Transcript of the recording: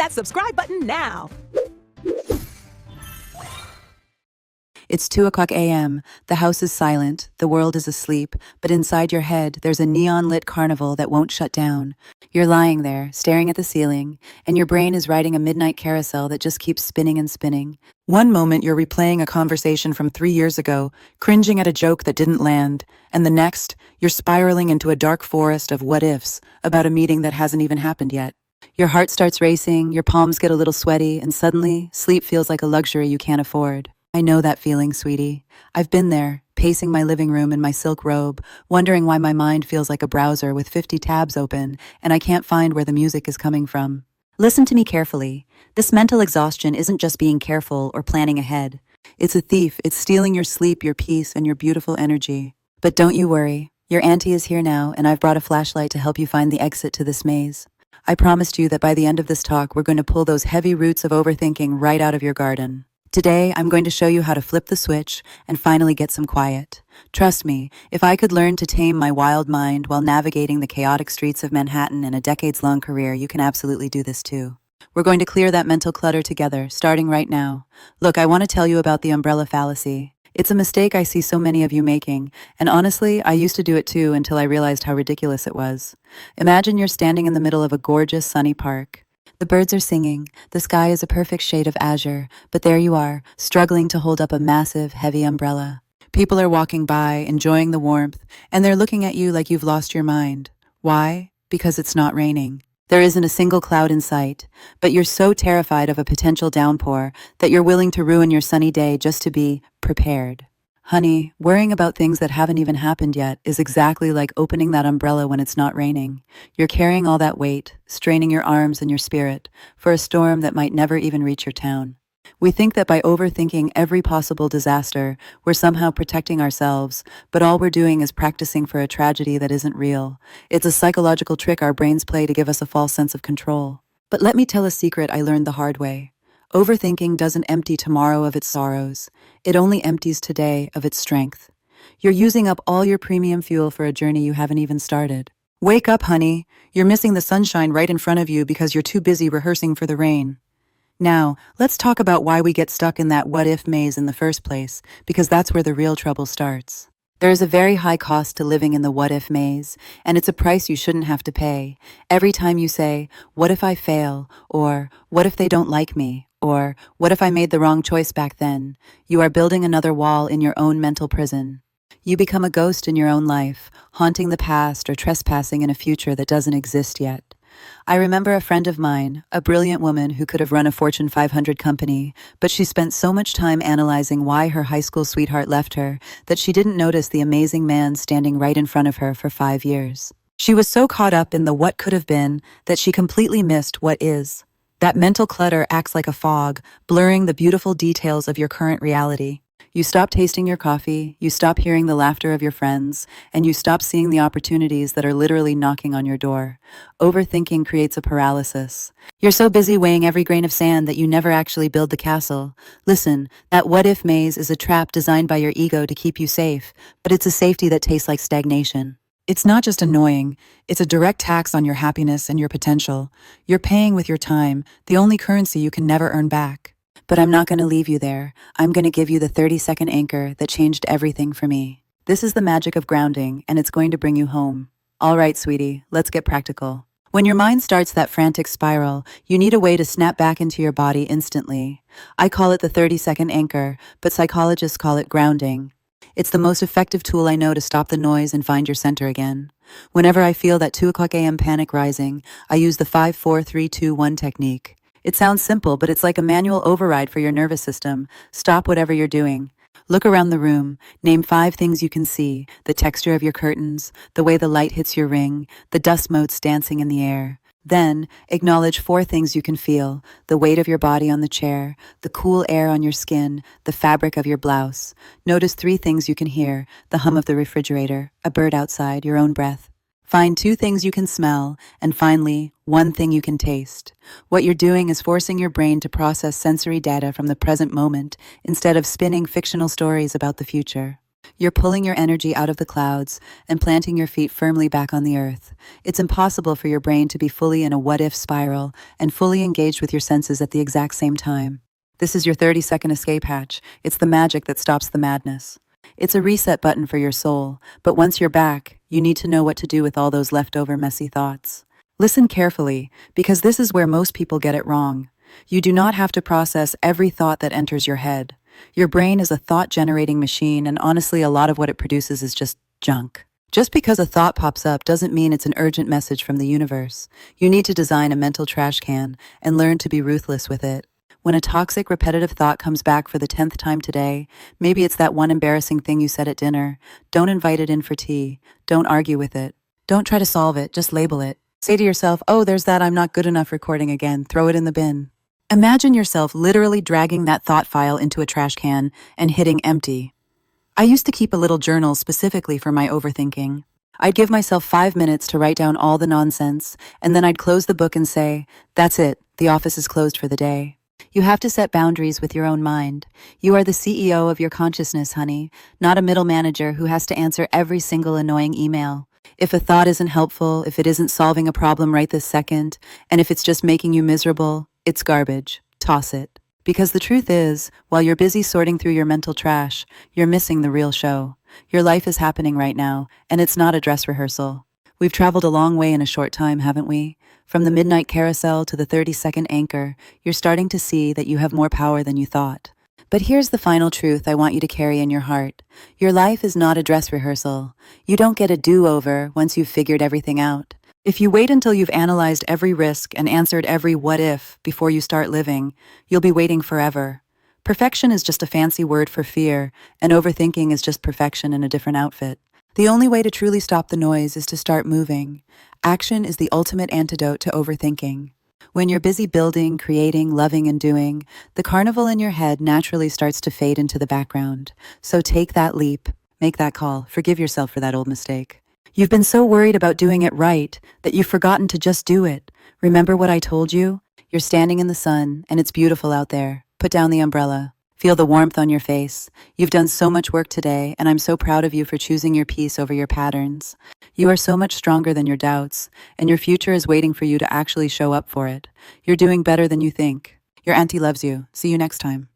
that subscribe button now. It's 2 a.m. The house is silent, the world is asleep, but inside your head, there's a neon-lit carnival that won't shut down. You're lying there, staring at the ceiling, and your brain is riding a midnight carousel that just keeps spinning and spinning. One moment you're replaying a conversation from 3 years ago, cringing at a joke that didn't land, and the next, you're spiraling into a dark forest of what-ifs about a meeting that hasn't even happened yet. Your heart starts racing, your palms get a little sweaty, and suddenly, sleep feels like a luxury you can't afford. I know that feeling, sweetie. I've been there, pacing my living room in my silk robe, wondering why my mind feels like a browser with 50 tabs open, and I can't find where the music is coming from. Listen to me carefully. This mental exhaustion isn't just being careful or planning ahead. It's a thief. It's stealing your sleep, your peace, and your beautiful energy. But don't you worry. Your auntie is here now, and I've brought a flashlight to help you find the exit to this maze. I promised you that by the end of this talk, we're going to pull those heavy roots of overthinking right out of your garden. Today, I'm going to show you how to flip the switch and finally get some quiet. Trust me, if I could learn to tame my wild mind while navigating the chaotic streets of Manhattan in a decades-long career, you can absolutely do this too. We're going to clear that mental clutter together, starting right now. Look, I want to tell you about the Umbrella Fallacy. It's a mistake I see so many of you making, and honestly, I used to do it too until I realized how ridiculous it was. Imagine you're standing in the middle of a gorgeous, sunny park. The birds are singing, the sky is a perfect shade of azure, but there you are, struggling to hold up a massive, heavy umbrella. People are walking by, enjoying the warmth, and they're looking at you like you've lost your mind. Why? Because it's not raining. There isn't a single cloud in sight, but you're so terrified of a potential downpour that you're willing to ruin your sunny day just to be prepared. Honey, worrying about things that haven't even happened yet is exactly like opening that umbrella when it's not raining. You're carrying all that weight, straining your arms and your spirit, for a storm that might never even reach your town. We think that by overthinking every possible disaster, we're somehow protecting ourselves, but all we're doing is practicing for a tragedy that isn't real. It's a psychological trick our brains play to give us a false sense of control. But let me tell a secret I learned the hard way. Overthinking doesn't empty tomorrow of its sorrows. It only empties today of its strength. You're using up all your premium fuel for a journey you haven't even started. Wake up, honey. You're missing the sunshine right in front of you because you're too busy rehearsing for the rain. Now, let's talk about why we get stuck in that what-if maze in the first place, because that's where the real trouble starts. There is a very high cost to living in the what-if maze, and it's a price you shouldn't have to pay. Every time you say, what if I fail? Or, what if they don't like me? Or, what if I made the wrong choice back then? You are building another wall in your own mental prison. You become a ghost in your own life, haunting the past or trespassing in a future that doesn't exist yet. I remember a friend of mine, a brilliant woman who could have run a Fortune 500 company, but she spent so much time analyzing why her high school sweetheart left her that she didn't notice the amazing man standing right in front of her for 5 years. She was so caught up in the what could have been that she completely missed what is. That mental clutter acts like a fog, blurring the beautiful details of your current reality. You stop tasting your coffee, you stop hearing the laughter of your friends, and you stop seeing the opportunities that are literally knocking on your door. Overthinking creates a paralysis. You're so busy weighing every grain of sand that you never actually build the castle. Listen, that what-if maze is a trap designed by your ego to keep you safe, but it's a safety that tastes like stagnation. It's not just annoying, it's a direct tax on your happiness and your potential. You're paying with your time, the only currency you can never earn back. But I'm not going to leave you there. I'm going to give you the 30-second anchor that changed everything for me. This is the magic of grounding, and it's going to bring you home. All right, sweetie, let's get practical. When your mind starts that frantic spiral, you need a way to snap back into your body instantly. I call it the 30-second anchor, but psychologists call it grounding. It's the most effective tool I know to stop the noise and find your center again. Whenever I feel that 2 a.m. panic rising, I use the 5-4-3-2-1 technique. It sounds simple, but it's like a manual override for your nervous system. Stop whatever you're doing. Look around the room. Name 5 things you can see: the texture of your curtains, the way the light hits your ring, the dust motes dancing in the air. Then, acknowledge 4 things you can feel: the weight of your body on the chair, the cool air on your skin, the fabric of your blouse. Notice 3 things you can hear: the hum of the refrigerator, a bird outside, your own breath. Find 2 things you can smell, and finally, 1 thing you can taste. What you're doing is forcing your brain to process sensory data from the present moment instead of spinning fictional stories about the future. You're pulling your energy out of the clouds and planting your feet firmly back on the earth. It's impossible for your brain to be fully in a what-if spiral and fully engaged with your senses at the exact same time. This is your 30-second escape hatch. It's the magic that stops the madness. It's a reset button for your soul, but once you're back, you need to know what to do with all those leftover messy thoughts. Listen carefully, because this is where most people get it wrong. You do not have to process every thought that enters your head. Your brain is a thought-generating machine, and honestly, a lot of what it produces is just junk. Just because a thought pops up doesn't mean it's an urgent message from the universe. You need to design a mental trash can and learn to be ruthless with it. When a toxic, repetitive thought comes back for the 10th time today, maybe it's that one embarrassing thing you said at dinner. Don't invite it in for tea. Don't argue with it. Don't try to solve it, just label it. Say to yourself, oh, there's that I'm not good enough recording again. Throw it in the bin. Imagine yourself literally dragging that thought file into a trash can and hitting empty. I used to keep a little journal specifically for my overthinking. I'd give myself 5 minutes to write down all the nonsense, and then I'd close the book and say, that's it, the office is closed for the day. You have to set boundaries with your own mind. You are the CEO of your consciousness, honey, not a middle manager who has to answer every single annoying email. If a thought isn't helpful, if it isn't solving a problem right this second, and if it's just making you miserable, it's garbage. Toss it. Because the truth is, while you're busy sorting through your mental trash, you're missing the real show. Your life is happening right now, and it's not a dress rehearsal. We've traveled a long way in a short time, haven't we? From the Midnight Carousel to the 30-second anchor, you're starting to see that you have more power than you thought. But here's the final truth I want you to carry in your heart. Your life is not a dress rehearsal. You don't get a do-over once you've figured everything out. If you wait until you've analyzed every risk and answered every what-if before you start living, you'll be waiting forever. Perfection is just a fancy word for fear, and overthinking is just perfection in a different outfit. The only way to truly stop the noise is to start moving. Action is the ultimate antidote to overthinking. When you're busy building, creating, loving, and doing, the carnival in your head naturally starts to fade into the background. So take that leap, make that call, forgive yourself for that old mistake. You've been so worried about doing it right that you've forgotten to just do it. Remember what I told you? You're standing in the sun, and it's beautiful out there. Put down the umbrella. Feel the warmth on your face. You've done so much work today, and I'm so proud of you for choosing your peace over your patterns. You are so much stronger than your doubts, and your future is waiting for you to actually show up for it. You're doing better than you think. Your auntie loves you. See you next time.